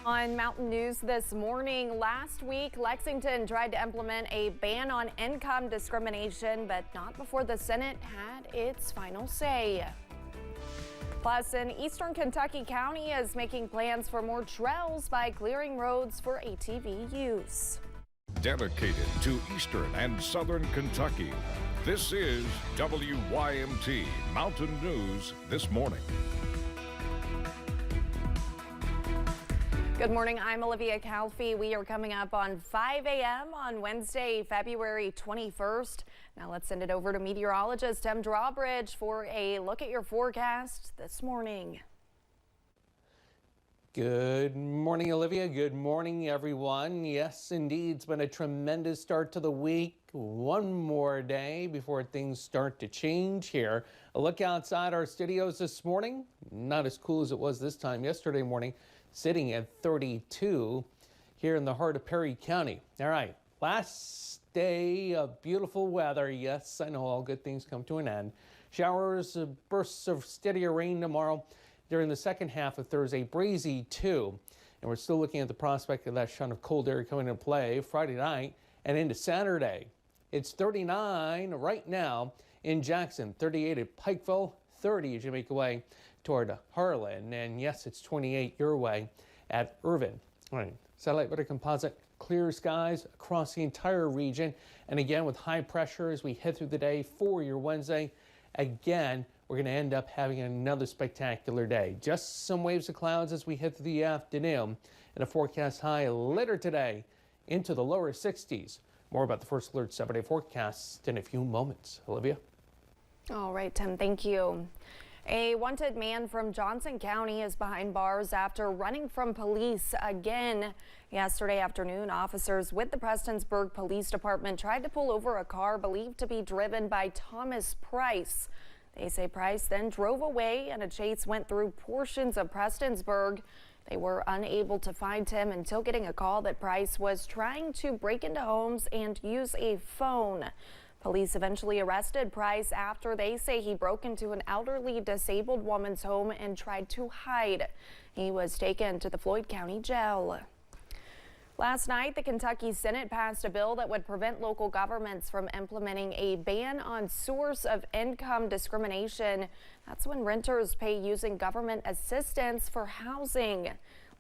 On Mountain News this morning, last week, Lexington tried to implement a ban on income discrimination, but not before the Senate had its final say. Plus, in eastern Kentucky County is making plans for more trails by clearing roads for ATV use. Dedicated to eastern and southern Kentucky, this is WYMT Mountain News this morning. Good morning, I'm Olivia Calfee. We are coming up on 5 a.m. on Wednesday, February 21st. Now let's send it over to meteorologist Tim Drawbridge for a look at your forecast this morning. Good morning, Olivia. Good morning, everyone. Yes, indeed, it's been a tremendous start to the week. One more day before things start to change here. A look outside our studios this morning. Not as cool as it was this time yesterday morning. Sitting at 32 here in the heart of Perry County. All right, last day of beautiful weather. Yes, I know all good things come to an end. Showers, bursts of steadier rain tomorrow during the second half of Thursday. Breezy too. And we're still looking at the prospect of that shot of cold air coming into play Friday night and into Saturday. It's 39 right now in Jackson, 38 at Pikeville, 30 as you make your way toward Harlan, and yes, it's 28 your way at Irvin. All right, satellite weather composite, clear skies across the entire region, and again with high pressure as we head through the day for your Wednesday. Again, we're going to end up having another spectacular day. Just some waves of clouds as we head through the afternoon, and a forecast high later today into the lower 60s. More about the First Alert 7-day forecast in a few moments. Olivia? All right, Tim, thank you. A wanted man from Johnson County is behind bars after running from police again. Yesterday afternoon, officers with the Prestonsburg Police Department tried to pull over a car believed to be driven by Thomas Price. They say Price then drove away and a chase went through portions of Prestonsburg. They were unable to find him until getting a call that Price was trying to break into homes and use a phone. Police eventually arrested Price after they say he broke into an elderly disabled woman's home and tried to hide. He was taken to the Floyd County Jail. Last night, the Kentucky Senate passed a bill that would prevent local governments from implementing a ban on source of income discrimination. That's when renters pay using government assistance for housing.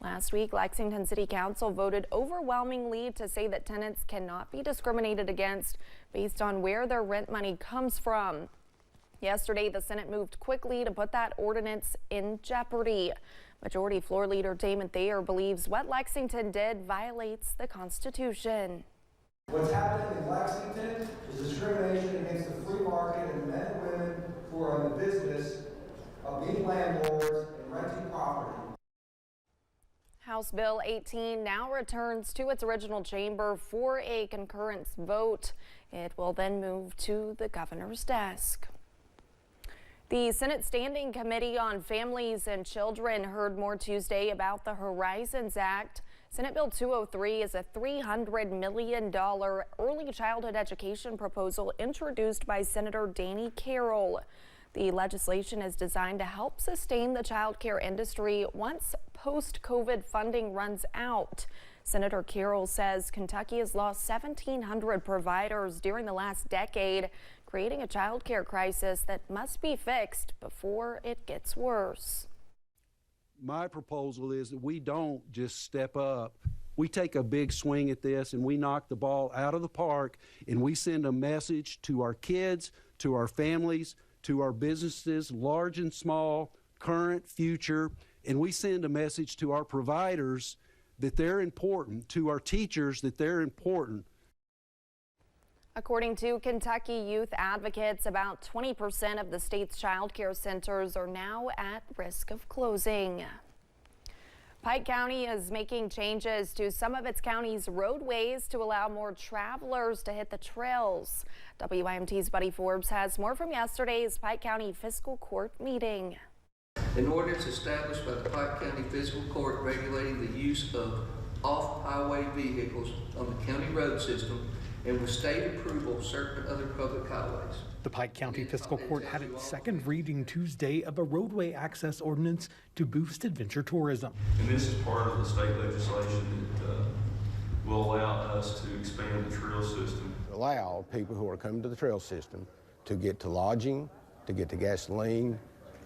Last week, Lexington City Council voted overwhelmingly to say that tenants cannot be discriminated against based on where their rent money comes from. Yesterday, the Senate moved quickly to put that ordinance in jeopardy. Majority Floor Leader Damon Thayer believes what Lexington did violates the Constitution. What's happening in Lexington is discrimination against the free market and men and women who are in the business of being landlords and renting property. House Bill 18 now returns to its original chamber for a concurrence vote. It will then move to the governor's desk. The Senate Standing Committee on Families and Children heard more Tuesday about the Horizons Act. Senate Bill 203 is a $300 million early childhood education proposal introduced by Senator Danny Carroll. The legislation is designed to help sustain the child care industry once post-COVID funding runs out. Senator Carroll says Kentucky has lost 1,700 providers during the last decade, creating a child care crisis that must be fixed before it gets worse. My proposal is that we don't just step up. We take a big swing at this and we knock the ball out of the park and we send a message to our kids, to our families, to our businesses, large and small, current, future, and we send a message to our providers that they're important, to our teachers that they're important. According to Kentucky youth advocates, about 20% of the state's child care centers are now at risk of closing. Pike County is making changes to some of its county's roadways to allow more travelers to hit the trails. WYMT's Buddy Forbes has more from yesterday's Pike County Fiscal Court meeting. An ordinance established by the Pike County Fiscal Court regulating the use of off-highway vehicles on the county road system and with state approval of certain other public highways. The Pike County Fiscal Court had its second reading Tuesday of a roadway access ordinance to boost adventure tourism. And this is part of the state legislation that will allow us to expand the trail system. Allow people who are coming to the trail system to get to lodging, to get to gasoline,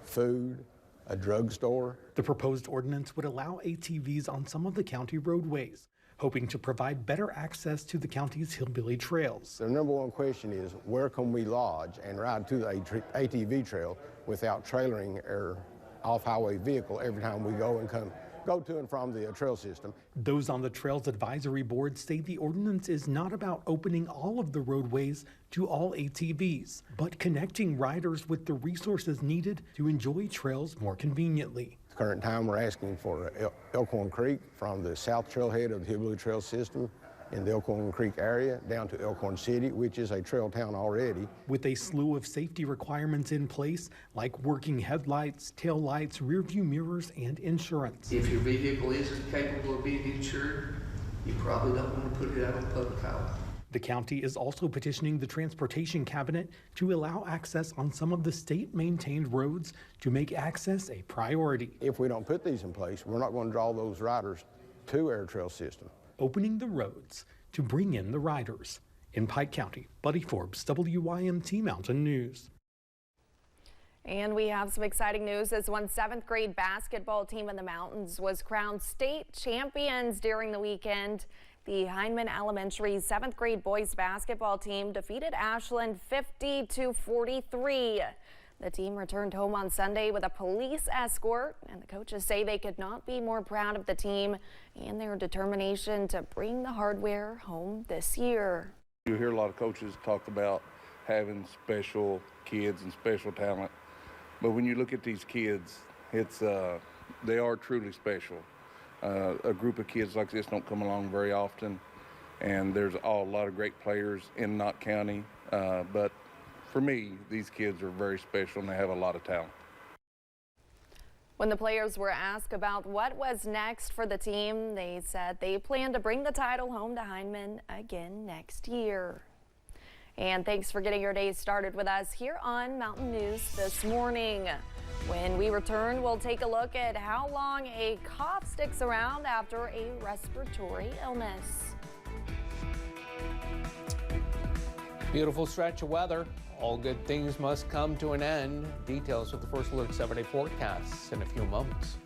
food, a drugstore. The proposed ordinance would allow ATVs on some of the county roadways, hoping to provide better access to the county's hillbilly trails. The number one question is, where can we lodge and ride to the ATV trail without trailering our off-highway vehicle every time we go to and from the trail system? Those on the Trails Advisory Board say the ordinance is not about opening all of the roadways to all ATVs, but connecting riders with the resources needed to enjoy trails more conveniently. At the current time, we're asking for Elkhorn Creek from the south trailhead of the Hillbilly Trail system in the Elkhorn Creek area down to Elkhorn City, which is a trail town already. With a slew of safety requirements in place, like working headlights, tail lights, rear view mirrors, and insurance. If your vehicle isn't capable of being insured, you probably don't want to put it out on public highway. The county is also petitioning the Transportation Cabinet to allow access on some of the state-maintained roads to make access a priority. If we don't put these in place, we're not going to draw those riders to our trail system. Opening the roads to bring in the riders. In Pike County, Buddy Forbes, WYMT Mountain News. And we have some exciting news as one 7th grade basketball team in the mountains was crowned state champions during the weekend. The Heineman Elementary 7th grade boys basketball team defeated Ashland 50-43. The team returned home on Sunday with a police escort, and the coaches say they could not be more proud of the team and their determination to bring the hardware home this year. You hear a lot of coaches talk about having special kids and special talent, but when you look at these kids, they are truly special. A group of kids like this don't come along very often, and there's a lot of great players in Knott County, but for me, these kids are very special and they have a lot of talent. When the players were asked about what was next for the team, they said they plan to bring the title home to Heineman again next year. And thanks for getting your day started with us here on Mountain News this morning. When we return, we'll take a look at how long a cough sticks around after a respiratory illness. Beautiful stretch of weather. All good things must come to an end. Details with the First Alert 7-day forecasts in a few moments.